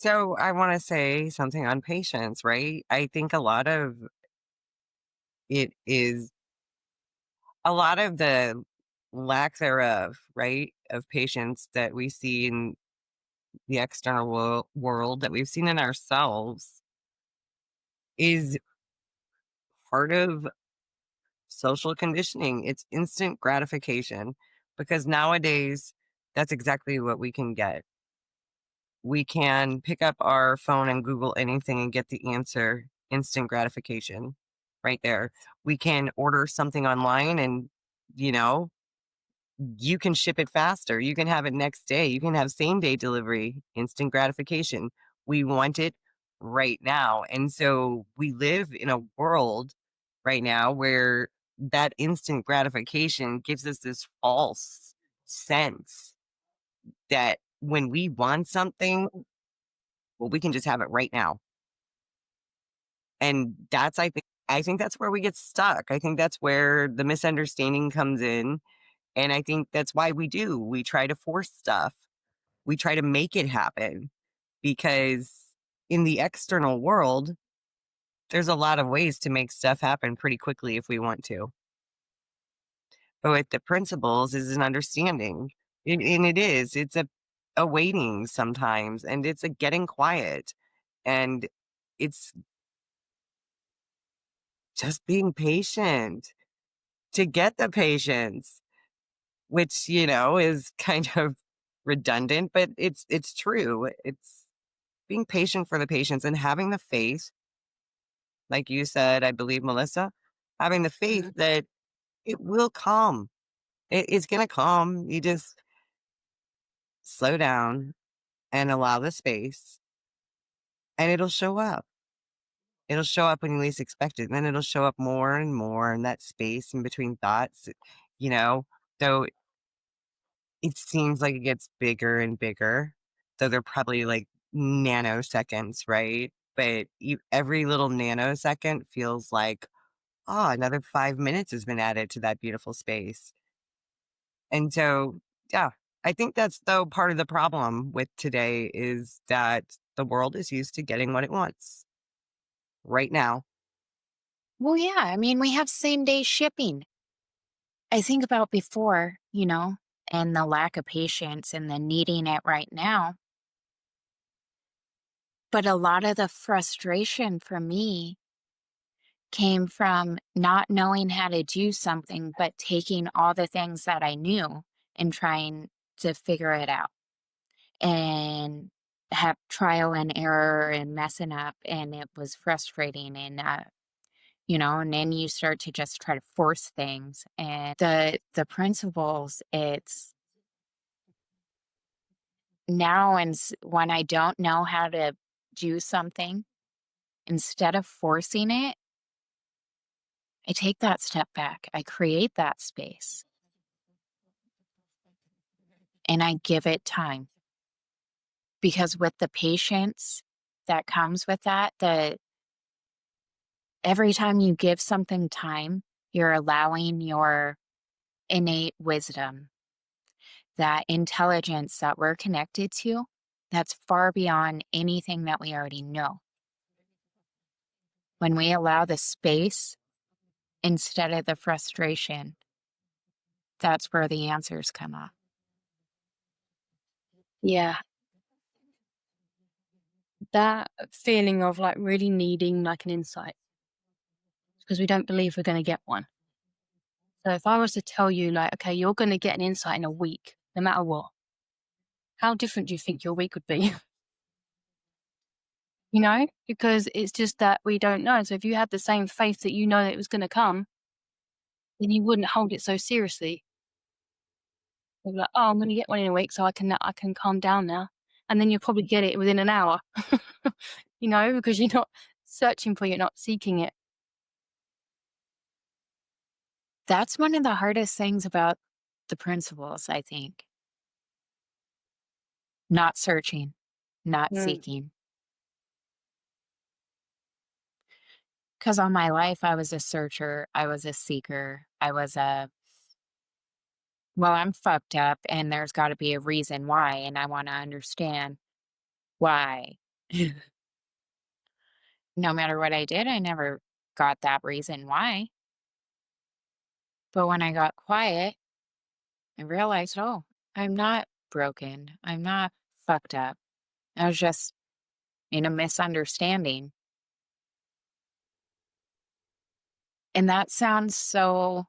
So I want to say something on patience, right? I think it is a lot of the lack thereof, right, of patience that we see in the external world that we've seen in ourselves is part of social conditioning. It's instant gratification because nowadays that's exactly what we can get. We can pick up our phone and Google anything and get the answer, instant gratification right there. We can order something online and, you know, you can ship it faster. You can have it next day. You can have same day delivery, instant gratification. We want it right now. And so we live in a world right now where that instant gratification gives us this false sense that when we want something, well, we can just have it right now. And I think that's where we get stuck. I think that's where the misunderstanding comes in. And I think that's why we try to force stuff. We try to make it happen because in the external world, there's a lot of ways to make stuff happen pretty quickly if we want to. But with the principles is an understanding. And it is. It's a waiting sometimes and it's a getting quiet. And it's just being patient to get the patience, which, is kind of redundant, but it's true. It's being patient for the patients and having the faith, like you said, I believe, Melissa, having the faith Mhm. that it will come. It's gonna come. You just slow down and allow the space and it'll show up. It'll show up when you least expect it. And then it'll show up more and more in that space in between thoughts, you know. So it seems like it gets bigger and bigger. So they're probably like nanoseconds, right? But every little nanosecond feels like, oh, another 5 minutes has been added to that beautiful space. And so, yeah, I think that's though part of the problem with today is that the world is used to getting what it wants right now. Well, yeah, I mean, we have same day shipping. I think about before, and the lack of patience and the needing it right now. But a lot of the frustration for me came from not knowing how to do something, but taking all the things that I knew and trying to figure it out and have trial and error and messing up. And it was frustrating. And then you start to just try to force things. And the principles, it's now and when I don't know how to do something, instead of forcing it, I take that step back. I create that space and I give it time. Because with the patience that comes with that, the every time you give something time, you're allowing your innate wisdom, that intelligence that we're connected to, that's far beyond anything that we already know. When we allow the space instead of the frustration, that's where the answers come up. Yeah, that feeling of like really needing like an insight because we don't believe we're going to get one. So if I was to tell you like, okay, you're going to get an insight in a week, no matter what, how different do you think your week would be? Because it's just that we don't know. So if you had the same faith that you know that it was going to come, then you wouldn't hold it so seriously. You'd be like, oh, I'm going to get one in a week, so I can calm down now, and then you'll probably get it within an hour. Because you're not searching for it, you're not seeking it. That's one of the hardest things about the principles, I think. Not searching, not Mm. seeking. Because all my life, I was a searcher, I was a seeker, well, I'm fucked up and there's got to be a reason why. And I want to understand why. No matter what I did, I never got that reason why. But when I got quiet, I realized, oh, I'm not broken. I'm not fucked up. I was just in a misunderstanding. And that sounds so.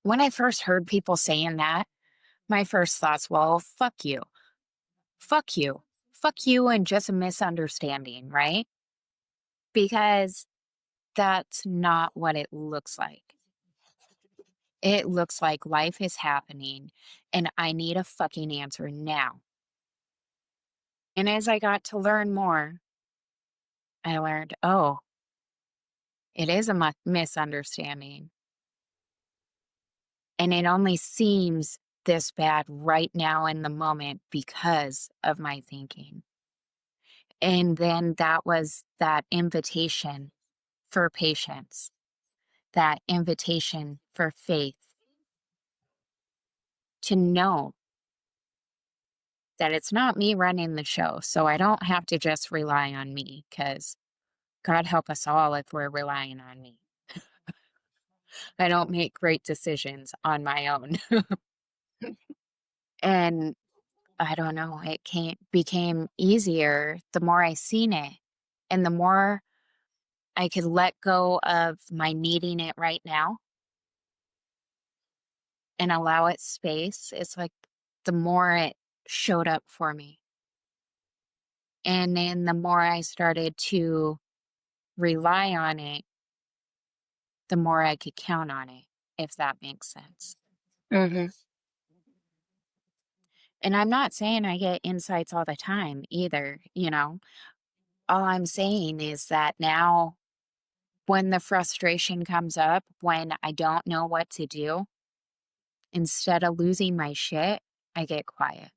When I first heard people saying that, my first thoughts, well, fuck you. Fuck you. Fuck you and just a misunderstanding, right? Because that's not what it looks like. It looks like life is happening and I need a fucking answer now. And as I got to learn more, I learned, oh, it is a misunderstanding. And it only seems this bad right now in the moment because of my thinking. And then that was that invitation for patience, that invitation for faith to know that it's not me running the show. So I don't have to just rely on me because God help us all if we're relying on me. I don't make great decisions on my own. And I don't know, became easier the more I seen it and the more I could let go of my needing it right now and allow it space. It's like the more it showed up for me. And then the more I started to rely on it, the more I could count on it, if that makes sense. Mhm. And I'm not saying I get insights all the time either, you know. All I'm saying is that now when the frustration comes up, when I don't know what to do, instead of losing my shit, I get quiet.